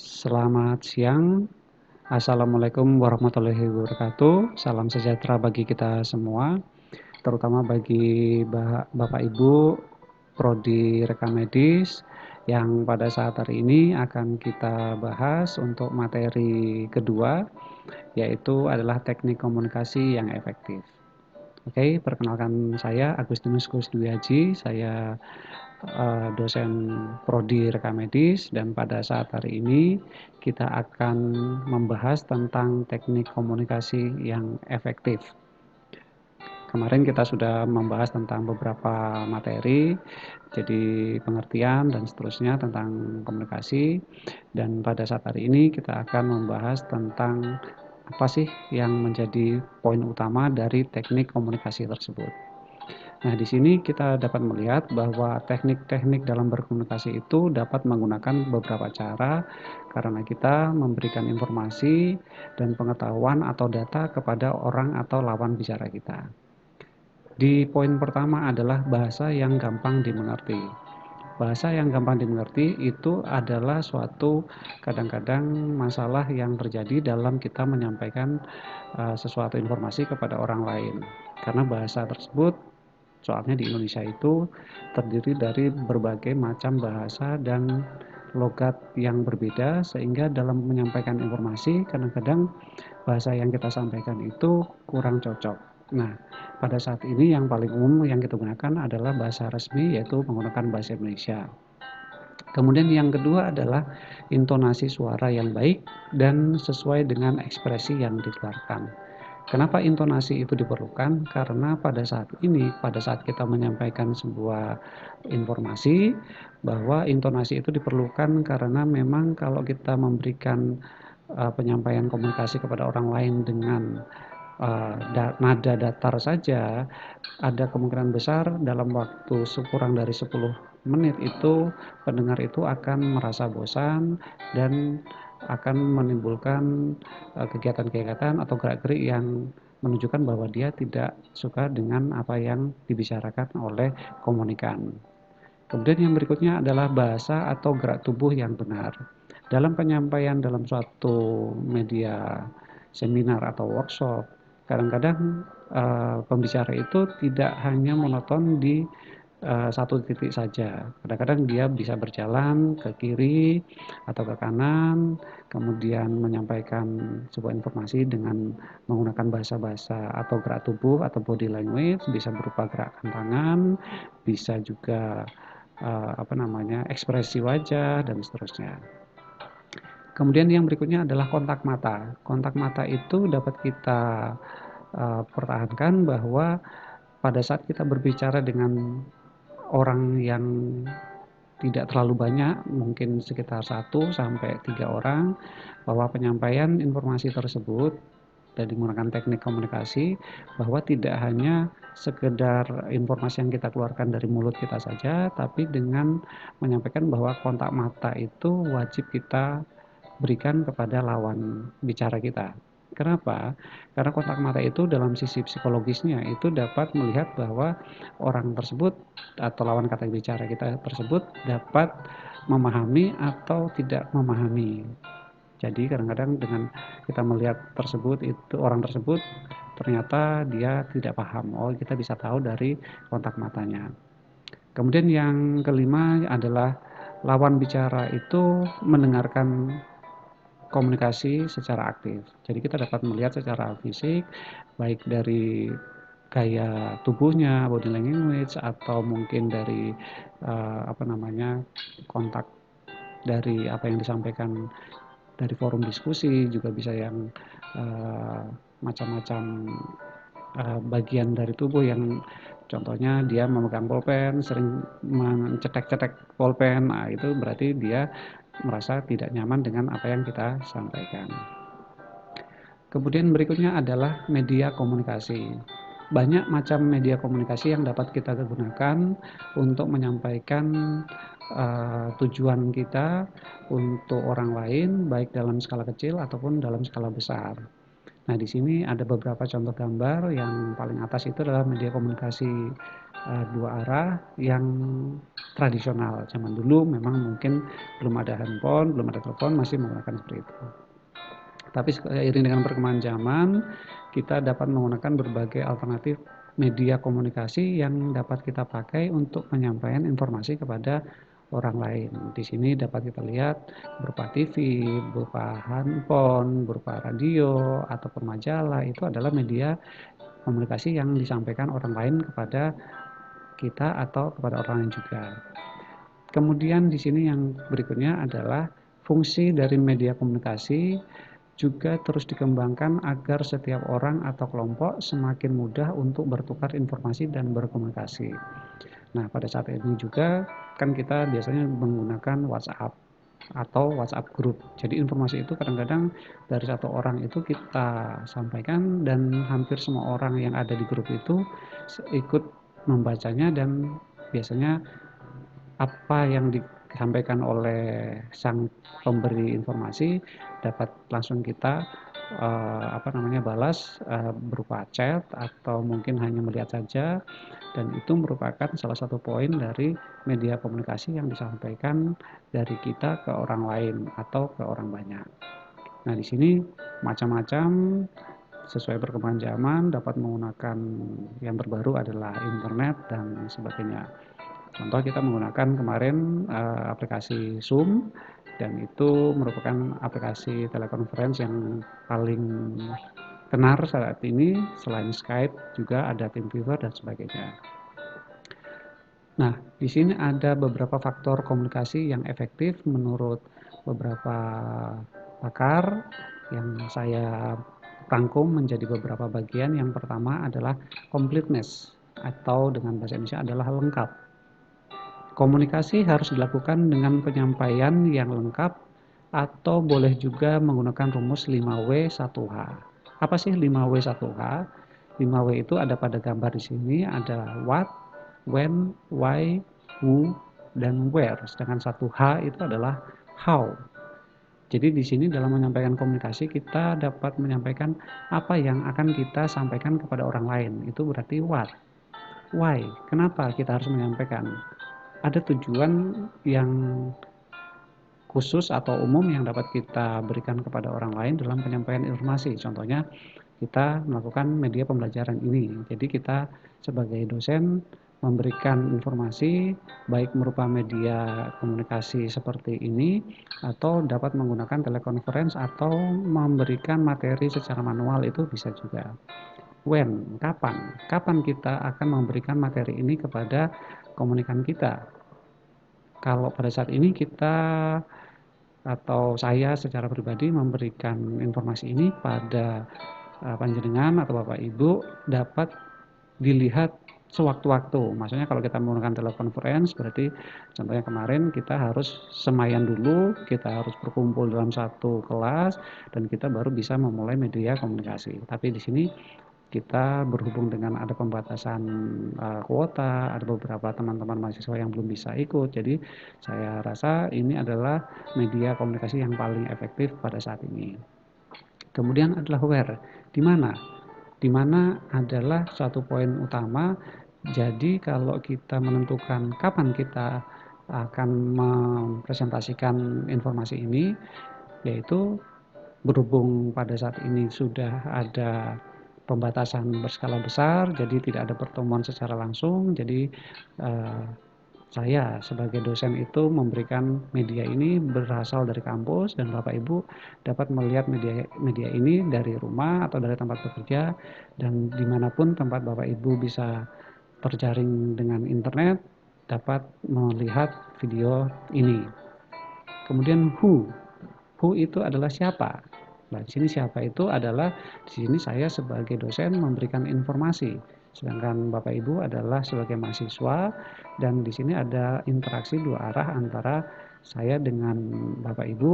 Selamat siang. Assalamualaikum warahmatullahi wabarakatuh. Salam sejahtera bagi kita semua, terutama bagi Bapak Ibu Prodi Rekam Medis yang pada saat hari ini akan kita bahas untuk materi kedua, yaitu adalah teknik komunikasi yang efektif. Oke, perkenalkan saya Agustinus Kusdwiaji. Saya dosen Prodi Rekam Medis, dan pada saat hari ini kita akan membahas tentang teknik komunikasi yang efektif. Kemarin kita sudah membahas tentang beberapa materi, jadi pengertian dan seterusnya tentang komunikasi, dan pada saat hari ini kita akan membahas tentang apa sih yang menjadi poin utama dari teknik komunikasi tersebut. Nah, di sini kita dapat melihat bahwa teknik-teknik dalam berkomunikasi itu dapat menggunakan beberapa cara karena kita memberikan informasi dan pengetahuan atau data kepada orang atau lawan bicara kita. Di poin pertama adalah bahasa yang gampang dimengerti. Bahasa yang gampang dimengerti itu adalah suatu kadang-kadang masalah yang terjadi dalam kita menyampaikan sesuatu informasi kepada orang lain. Karena bahasa tersebut, soalnya di Indonesia itu terdiri dari berbagai macam bahasa dan logat yang berbeda, sehingga dalam menyampaikan informasi kadang-kadang bahasa yang kita sampaikan itu kurang cocok. Nah, pada saat ini yang paling umum yang kita gunakan adalah bahasa resmi, yaitu menggunakan bahasa Indonesia. Kemudian yang kedua adalah intonasi suara yang baik dan sesuai dengan ekspresi yang dikeluarkan. Kenapa intonasi itu diperlukan? Karena pada saat ini, pada saat kita menyampaikan sebuah informasi, bahwa intonasi itu diperlukan karena memang kalau kita memberikan penyampaian komunikasi kepada orang lain dengan nada datar saja, ada kemungkinan besar dalam waktu kurang dari 10 menit itu pendengar itu akan merasa bosan dan akan menimbulkan kegiatan-kegiatan atau gerak-gerik yang menunjukkan bahwa dia tidak suka dengan apa yang dibicarakan oleh komunikan. Kemudian yang berikutnya adalah bahasa atau gerak tubuh yang benar. Dalam penyampaian dalam suatu media seminar atau workshop, kadang-kadang pembicara itu tidak hanya monoton di satu titik saja. Kadang-kadang dia bisa berjalan ke kiri atau ke kanan, kemudian menyampaikan sebuah informasi dengan menggunakan bahasa-bahasa atau gerak tubuh atau body language, bisa berupa gerakan tangan, bisa juga ekspresi wajah dan seterusnya. Kemudian yang berikutnya adalah kontak mata. Kontak mata itu dapat kita pertahankan bahwa pada saat kita berbicara dengan orang yang tidak terlalu banyak, mungkin sekitar 1 sampai 3 orang, bahwa penyampaian informasi tersebut dan menggunakan teknik komunikasi, bahwa tidak hanya sekedar informasi yang kita keluarkan dari mulut kita saja, tapi dengan menyampaikan bahwa kontak mata itu wajib kita berikan kepada lawan bicara kita. Kenapa? Karena kontak mata itu dalam sisi psikologisnya itu dapat melihat bahwa orang tersebut atau lawan kata bicara kita tersebut dapat memahami atau tidak memahami. Jadi kadang-kadang dengan kita melihat orang tersebut ternyata dia tidak paham. Oh, kita bisa tahu dari kontak matanya. Kemudian yang kelima adalah lawan bicara itu mendengarkan komunikasi secara aktif. Jadi kita dapat melihat secara fisik, baik dari gaya tubuhnya, body language, atau mungkin dari kontak dari apa yang disampaikan dari forum diskusi, juga bisa yang macam-macam bagian dari tubuh yang contohnya dia memegang pulpen, sering mencetek-cetek pulpen, nah itu berarti dia merasa tidak nyaman dengan apa yang kita sampaikan. Kemudian berikutnya adalah media komunikasi. Banyak macam media komunikasi yang dapat kita gunakan untuk menyampaikan tujuan kita untuk orang lain, baik dalam skala kecil ataupun dalam skala besar. Nah, di sini ada beberapa contoh gambar. Yang paling atas itu adalah media komunikasi dua arah yang tradisional. Zaman dulu memang mungkin belum ada handphone, belum ada telepon, masih menggunakan seperti itu. Tapi seiring dengan perkembangan zaman, kita dapat menggunakan berbagai alternatif media komunikasi yang dapat kita pakai untuk menyampaikan informasi kepada orang lain. Di sini dapat kita lihat berupa TV, berupa handphone, berupa radio, ataupun majalah. Itu adalah media komunikasi yang disampaikan orang lain kepada kita atau kepada orang lain juga. Kemudian di sini yang berikutnya adalah fungsi dari media komunikasi juga terus dikembangkan agar setiap orang atau kelompok semakin mudah untuk bertukar informasi dan berkomunikasi. Nah, pada saat ini juga kan kita biasanya menggunakan WhatsApp atau WhatsApp group. Jadi informasi itu kadang-kadang dari satu orang itu kita sampaikan dan hampir semua orang yang ada di grup itu ikut membacanya dan biasanya apa yang disampaikan oleh sang pemberi informasi dapat langsung kita balas berupa chat atau mungkin hanya melihat saja, dan itu merupakan salah satu poin dari media komunikasi yang disampaikan dari kita ke orang lain atau ke orang banyak. Nah, di sini macam-macam sesuai perkembangan zaman dapat menggunakan yang terbaru adalah internet dan sebagainya. Contoh kita menggunakan kemarin aplikasi Zoom, dan itu merupakan aplikasi telekonferensi yang paling tenar saat ini. Selain Skype juga ada TeamViewer dan sebagainya. Nah, di sini ada beberapa faktor komunikasi yang efektif menurut beberapa pakar yang saya rangkum menjadi beberapa bagian. Yang pertama adalah completeness, atau dengan bahasa Indonesia adalah lengkap. Komunikasi harus dilakukan dengan penyampaian yang lengkap atau boleh juga menggunakan rumus 5W1H. Apa sih 5W1H? 5W itu ada pada gambar di sini, ada what, when, why, who, dan where. Sedangkan 1H itu adalah how. Jadi di sini dalam menyampaikan komunikasi kita dapat menyampaikan apa yang akan kita sampaikan kepada orang lain. Itu berarti what. Why? Kenapa kita harus menyampaikan? Ada tujuan yang khusus atau umum yang dapat kita berikan kepada orang lain dalam penyampaian informasi. Contohnya, kita melakukan media pembelajaran ini. Jadi kita sebagai dosen memberikan informasi baik merupa media komunikasi seperti ini, atau dapat menggunakan telekonferensi atau memberikan materi secara manual, itu bisa juga. When, kapan? Kapan kita akan memberikan materi ini kepada komunikan kita? Kalau pada saat ini kita atau saya secara pribadi memberikan informasi ini pada panjenengan atau Bapak Ibu dapat dilihat sewaktu-waktu. Maksudnya kalau kita menggunakan telekonferensi berarti contohnya kemarin kita harus semayan dulu, kita harus berkumpul dalam satu kelas dan kita baru bisa memulai media komunikasi. Tapi di sini kita berhubung dengan ada pembatasan kuota, ada beberapa teman-teman mahasiswa yang belum bisa ikut. Jadi saya rasa ini adalah media komunikasi yang paling efektif pada saat ini. Kemudian adalah where, di mana? Di mana adalah suatu poin utama. Jadi kalau kita menentukan kapan kita akan mempresentasikan informasi ini, yaitu berhubung pada saat ini sudah ada pembatasan berskala besar, jadi tidak ada pertemuan secara langsung. Jadi saya sebagai dosen itu memberikan media ini berasal dari kampus, dan Bapak Ibu dapat melihat media ini dari rumah atau dari tempat bekerja, dan dimanapun tempat Bapak Ibu bisa terjaring dengan internet dapat melihat video ini. Kemudian who itu adalah siapa? Nah, di sini siapa itu adalah di sini saya sebagai dosen memberikan informasi, sedangkan Bapak Ibu adalah sebagai mahasiswa, dan di sini ada interaksi dua arah antara saya dengan Bapak Ibu.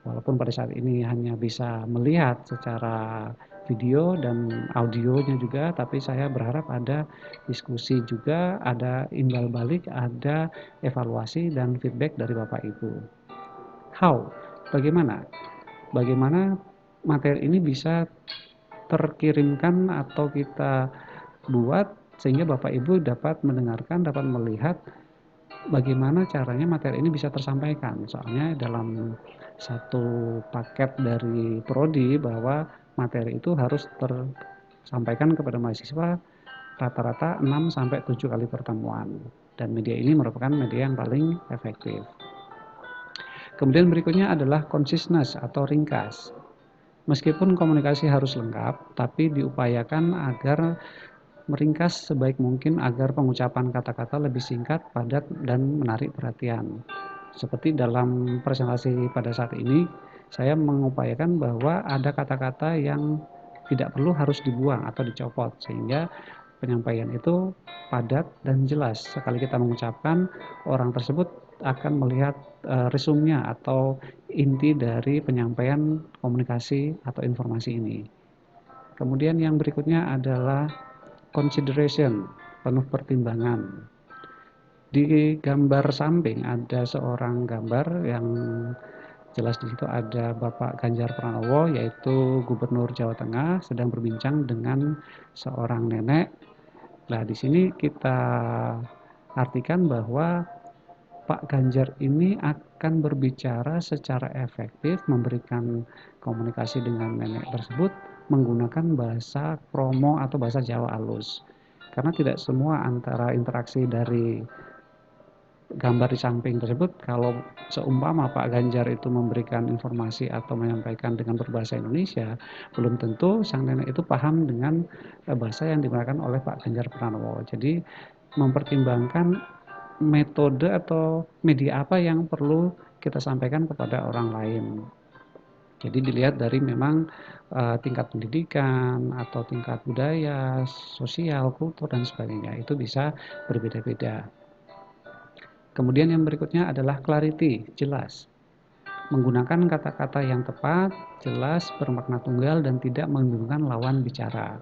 Walaupun pada saat ini hanya bisa melihat secara video dan audionya juga, tapi saya berharap ada diskusi juga, ada imbal balik, ada evaluasi dan feedback dari Bapak Ibu. How? Bagaimana? Bagaimana materi ini bisa terkirimkan atau kita buat sehingga Bapak Ibu dapat mendengarkan, dapat melihat bagaimana caranya materi ini bisa tersampaikan. Soalnya dalam satu paket dari prodi bahwa materi itu harus tersampaikan kepada mahasiswa rata-rata 6 sampai 7 kali pertemuan. Dan media ini merupakan media yang paling efektif. Kemudian berikutnya adalah conciseness atau ringkas. Meskipun komunikasi harus lengkap, tapi diupayakan agar meringkas sebaik mungkin agar pengucapan kata-kata lebih singkat, padat, dan menarik perhatian. Seperti dalam presentasi pada saat ini, saya mengupayakan bahwa ada kata-kata yang tidak perlu harus dibuang atau dicopot, sehingga penyampaian itu padat dan jelas. Sekali kita mengucapkan, orang tersebut akan melihat resumnya atau inti dari penyampaian komunikasi atau informasi ini. Kemudian yang berikutnya adalah consideration, penuh pertimbangan. Di gambar samping ada seorang gambar yang jelas di situ ada Bapak Ganjar Pranowo, yaitu Gubernur Jawa Tengah, sedang berbincang dengan seorang nenek. Nah, di sini kita artikan bahwa Pak Ganjar ini akan berbicara secara efektif, memberikan komunikasi dengan nenek tersebut menggunakan bahasa kromo atau bahasa Jawa halus. Karena tidak semua antara interaksi dari gambar di samping tersebut, kalau seumpama Pak Ganjar itu memberikan informasi atau menyampaikan dengan berbahasa Indonesia, belum tentu sang nenek itu paham dengan bahasa yang digunakan oleh Pak Ganjar Pranowo. Jadi mempertimbangkan metode atau media apa yang perlu kita sampaikan kepada orang lain. Jadi dilihat dari memang tingkat pendidikan atau tingkat budaya, sosial, kultur, dan sebagainya. Itu bisa berbeda-beda. Kemudian yang berikutnya adalah clarity, jelas. Menggunakan kata-kata yang tepat, jelas, bermakna tunggal, dan tidak membingungkan lawan bicara.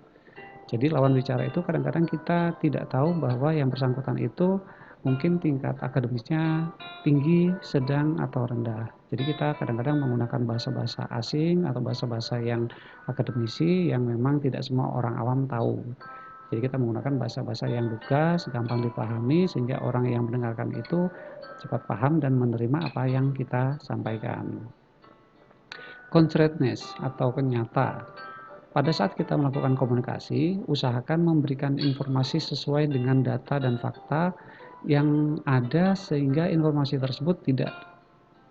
Jadi lawan bicara itu kadang-kadang kita tidak tahu bahwa yang bersangkutan itu mungkin tingkat akademisnya tinggi, sedang, atau rendah. Jadi kita kadang-kadang menggunakan bahasa-bahasa asing atau bahasa-bahasa yang akademisi yang memang tidak semua orang awam tahu. Jadi kita menggunakan bahasa-bahasa yang lugas, gampang dipahami, sehingga orang yang mendengarkan itu cepat paham dan menerima apa yang kita sampaikan. Concreteness atau kenyata. Pada saat kita melakukan komunikasi, usahakan memberikan informasi sesuai dengan data dan fakta yang ada sehingga informasi tersebut tidak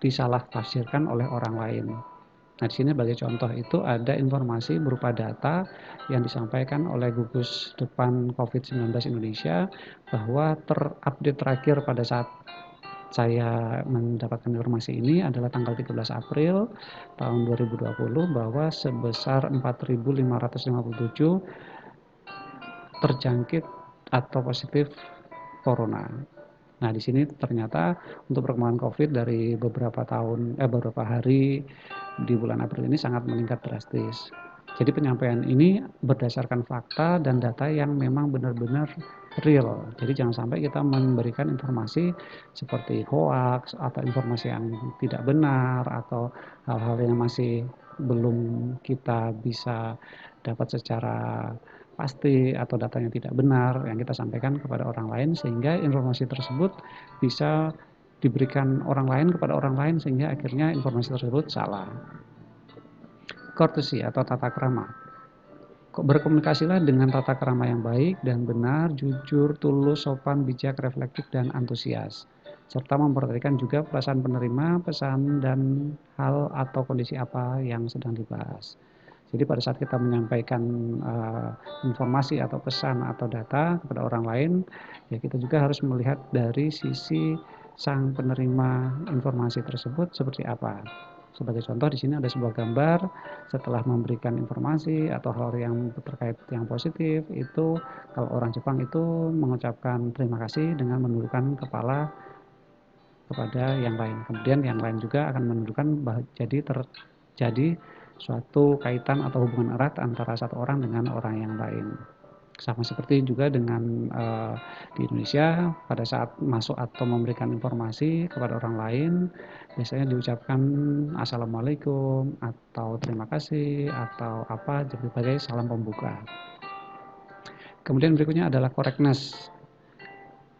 disalah tafsirkan oleh orang lain. Nah, di sini sebagai contoh itu ada informasi berupa data yang disampaikan oleh gugus depan COVID-19 Indonesia bahwa terupdate terakhir pada saat saya mendapatkan informasi ini adalah tanggal 13 April tahun 2020 bahwa sebesar 4.557 terjangkit atau positif corona. Nah, di sini ternyata untuk perkembangan COVID dari beberapa hari di bulan April ini sangat meningkat drastis. Jadi penyampaian ini berdasarkan fakta dan data yang memang benar-benar real. Jadi jangan sampai kita memberikan informasi seperti hoax atau informasi yang tidak benar atau hal-hal yang masih belum kita bisa dapat secara pasti atau data yang tidak benar yang kita sampaikan kepada orang lain sehingga informasi tersebut bisa diberikan orang lain kepada orang lain sehingga akhirnya informasi tersebut salah. Courtesy atau tata krama. Berkomunikasilah dengan tata krama yang baik dan benar, jujur, tulus, sopan, bijak, reflektif, dan antusias. Serta memperhatikan juga perasaan penerima, pesan, dan hal atau kondisi apa yang sedang dibahas. Jadi pada saat kita menyampaikan informasi atau pesan atau data kepada orang lain, ya kita juga harus melihat dari sisi sang penerima informasi tersebut seperti apa. Sebagai contoh di sini ada sebuah gambar setelah memberikan informasi atau hal yang terkait yang positif itu kalau orang Jepang itu mengucapkan terima kasih dengan menundukkan kepala kepada yang lain. Kemudian yang lain juga akan menunjukkan jadi terjadi suatu kaitan atau hubungan erat antara satu orang dengan orang yang lain. Sama seperti juga dengan di Indonesia pada saat masuk atau memberikan informasi kepada orang lain biasanya diucapkan assalamualaikum atau terima kasih atau apa sebagai salam pembuka. Kemudian berikutnya adalah correctness.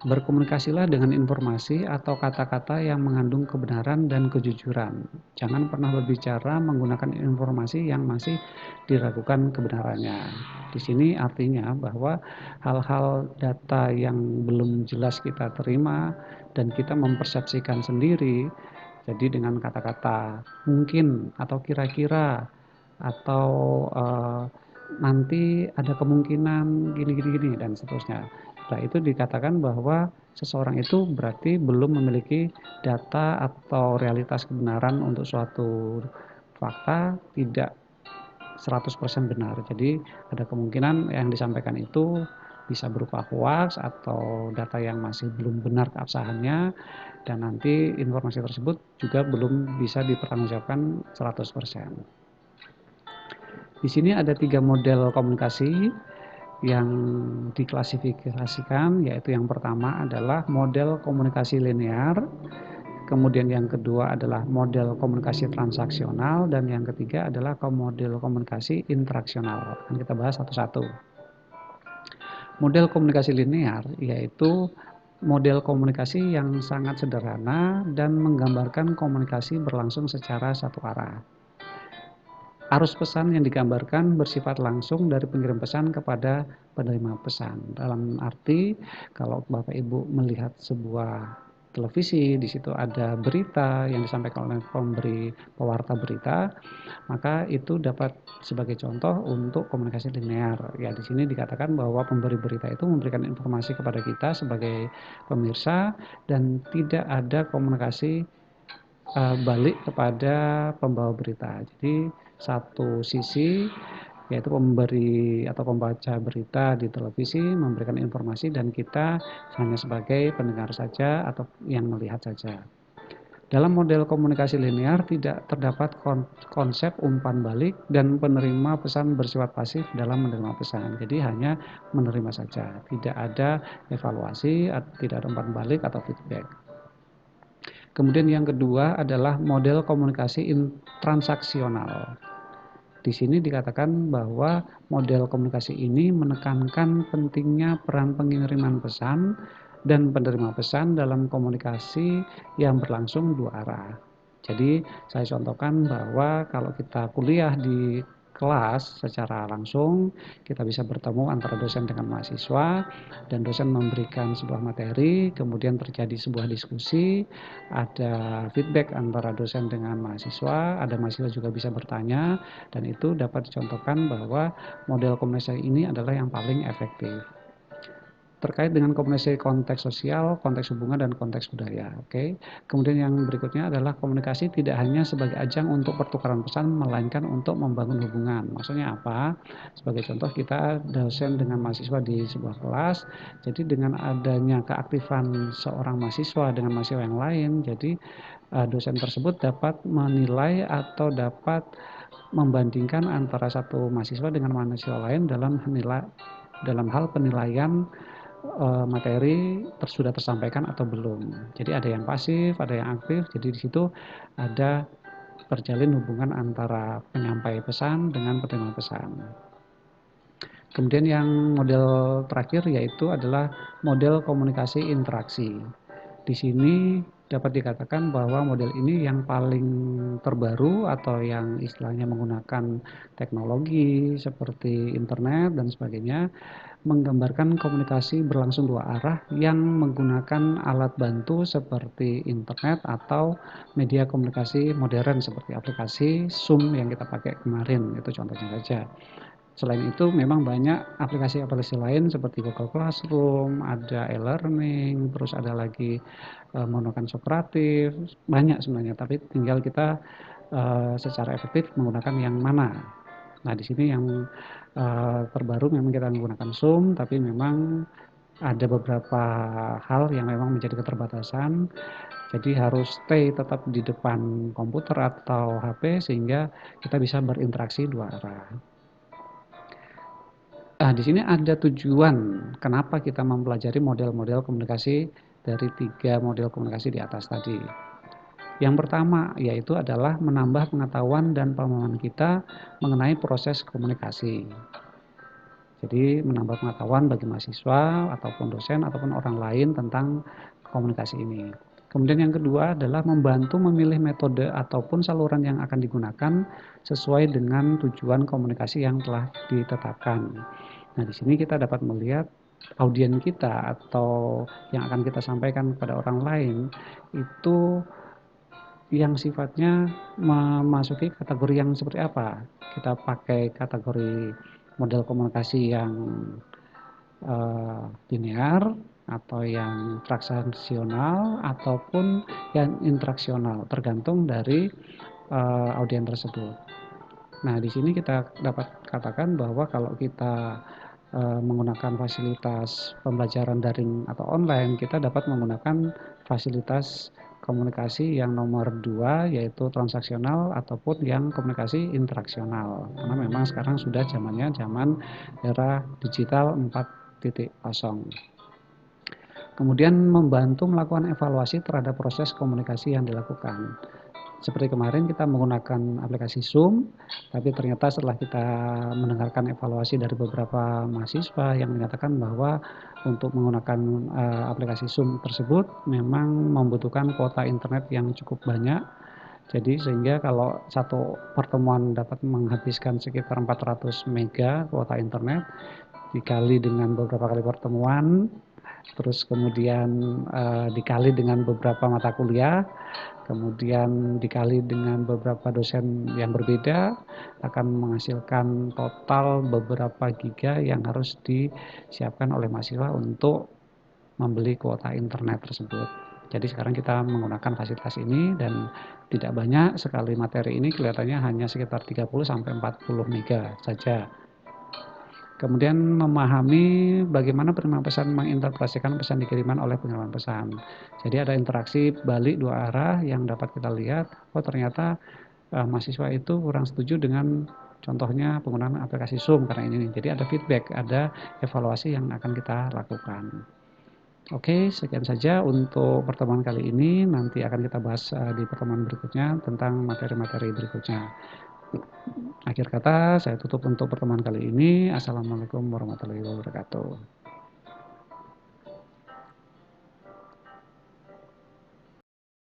Berkomunikasilah dengan informasi atau kata-kata yang mengandung kebenaran dan kejujuran. Jangan pernah berbicara menggunakan informasi yang masih diragukan kebenarannya. Di sini artinya bahwa hal-hal data yang belum jelas kita terima dan kita mempersepsikan sendiri, jadi dengan kata-kata mungkin atau kira-kira atau nanti ada kemungkinan gini dan seterusnya. Nah, itu dikatakan bahwa seseorang itu berarti belum memiliki data atau realitas kebenaran untuk suatu fakta, tidak 100% benar. Jadi ada kemungkinan yang disampaikan itu bisa berupa hoax atau data yang masih belum benar keabsahannya, dan nanti informasi tersebut juga belum bisa dipertanggungjawabkan 100%. Di sini ada 3 model komunikasi yang diklasifikasikan, yaitu yang pertama adalah model komunikasi linear, kemudian yang kedua adalah model komunikasi transaksional, dan yang ketiga adalah model komunikasi interaksional. Akan kita bahas satu-satu. Model komunikasi linear yaitu model komunikasi yang sangat sederhana dan menggambarkan komunikasi berlangsung secara satu arah. Arus pesan yang digambarkan bersifat langsung dari pengirim pesan kepada penerima pesan. Dalam arti, kalau Bapak Ibu melihat sebuah televisi, di situ ada berita yang disampaikan oleh pemberi pewarta berita, maka itu dapat sebagai contoh untuk komunikasi linear. Ya, di sini dikatakan bahwa pemberi berita itu memberikan informasi kepada kita sebagai pemirsa dan tidak ada komunikasi balik kepada pembawa berita. Jadi satu sisi yaitu pemberi atau pembaca berita di televisi memberikan informasi dan kita hanya sebagai pendengar saja atau yang melihat saja. Dalam model komunikasi linear tidak terdapat konsep umpan balik dan penerima pesan bersifat pasif dalam menerima pesan. Jadi hanya menerima saja, tidak ada evaluasi, tidak ada umpan balik atau feedback. Kemudian yang kedua adalah model komunikasi transaksional. Di sini dikatakan bahwa model komunikasi ini menekankan pentingnya peran pengiriman pesan dan penerima pesan dalam komunikasi yang berlangsung dua arah. Jadi saya contohkan bahwa kalau kita kuliah di kelas secara langsung, kita bisa bertemu antara dosen dengan mahasiswa, dan dosen memberikan sebuah materi, kemudian terjadi sebuah diskusi, ada feedback antara dosen dengan mahasiswa, ada mahasiswa juga bisa bertanya, dan itu dapat dicontohkan bahwa model komunikasi ini adalah yang paling efektif. Terkait dengan komunikasi konteks sosial, konteks hubungan, dan konteks budaya. Oke. Kemudian yang berikutnya adalah komunikasi tidak hanya sebagai ajang untuk pertukaran pesan, melainkan untuk membangun hubungan. Maksudnya apa? Sebagai contoh, kita dosen dengan mahasiswa di sebuah kelas, jadi dengan adanya keaktifan seorang mahasiswa dengan mahasiswa yang lain, jadi dosen tersebut dapat menilai atau dapat membandingkan antara satu mahasiswa dengan mahasiswa lain dalam hal penilaian materi sudah tersampaikan atau belum. Jadi ada yang pasif, ada yang aktif. Jadi di situ ada terjalin hubungan antara penyampai pesan dengan penerima pesan. Kemudian yang model terakhir yaitu adalah model komunikasi interaksi. Di sini dapat dikatakan bahwa model ini yang paling terbaru atau yang istilahnya menggunakan teknologi seperti internet dan sebagainya, menggambarkan komunikasi berlangsung dua arah yang menggunakan alat bantu seperti internet atau media komunikasi modern seperti aplikasi Zoom yang kita pakai kemarin, itu contohnya saja. Selain itu memang banyak aplikasi-aplikasi lain seperti Google Classroom, ada e-learning, terus ada lagi menggunakan Socrative, banyak sebenarnya, tapi tinggal kita secara efektif menggunakan yang mana. Nah, di sini yang terbaru memang kita menggunakan Zoom, tapi memang ada beberapa hal yang memang menjadi keterbatasan. Jadi harus stay tetap di depan komputer atau HP sehingga kita bisa berinteraksi dua arah. Nah, di sini ada tujuan kenapa kita mempelajari model-model komunikasi dari 3 model komunikasi di atas tadi. Yang pertama yaitu adalah menambah pengetahuan dan pemahaman kita mengenai proses komunikasi. Jadi menambah pengetahuan bagi mahasiswa ataupun dosen ataupun orang lain tentang komunikasi ini. Kemudian yang kedua adalah membantu memilih metode ataupun saluran yang akan digunakan sesuai dengan tujuan komunikasi yang telah ditetapkan. Nah, di sini kita dapat melihat audien kita atau yang akan kita sampaikan kepada orang lain itu yang sifatnya memasuki kategori yang seperti apa. Kita pakai kategori model komunikasi yang linear atau yang transaksional ataupun yang interaksional, tergantung dari audien tersebut. Nah, di sini kita dapat katakan bahwa kalau kita menggunakan fasilitas pembelajaran daring atau online, kita dapat menggunakan fasilitas komunikasi yang nomor 2 yaitu transaksional ataupun yang komunikasi interaksional. Karena memang sekarang sudah zamannya zaman era digital 4.0. Kemudian membantu melakukan evaluasi terhadap proses komunikasi yang dilakukan. Seperti kemarin kita menggunakan aplikasi Zoom, tapi ternyata setelah kita mendengarkan evaluasi dari beberapa mahasiswa yang menyatakan bahwa untuk menggunakan aplikasi Zoom tersebut memang membutuhkan kuota internet yang cukup banyak. Jadi sehingga kalau satu pertemuan dapat menghabiskan sekitar 400 mega kuota internet dikali dengan beberapa kali pertemuan, terus kemudian dikali dengan beberapa mata kuliah, kemudian dikali dengan beberapa dosen yang berbeda, akan menghasilkan total beberapa giga yang harus disiapkan oleh mahasiswa untuk membeli kuota internet tersebut. Jadi sekarang kita menggunakan fasilitas ini dan tidak banyak sekali materi ini, kelihatannya hanya sekitar 30-40 mega saja. Kemudian memahami bagaimana penerimaan pesan menginterpretasikan pesan dikiriman oleh pengiriman pesan. Jadi ada interaksi balik dua arah yang dapat kita lihat, oh ternyata mahasiswa itu kurang setuju dengan contohnya penggunaan aplikasi Zoom karena ini. Jadi ada feedback, ada evaluasi yang akan kita lakukan. Oke, sekian saja untuk pertemuan kali ini. Nanti akan kita bahas di pertemuan berikutnya tentang materi-materi berikutnya. Akhir kata, saya tutup untuk pertemuan kali ini. Assalamualaikum warahmatullahi wabarakatuh.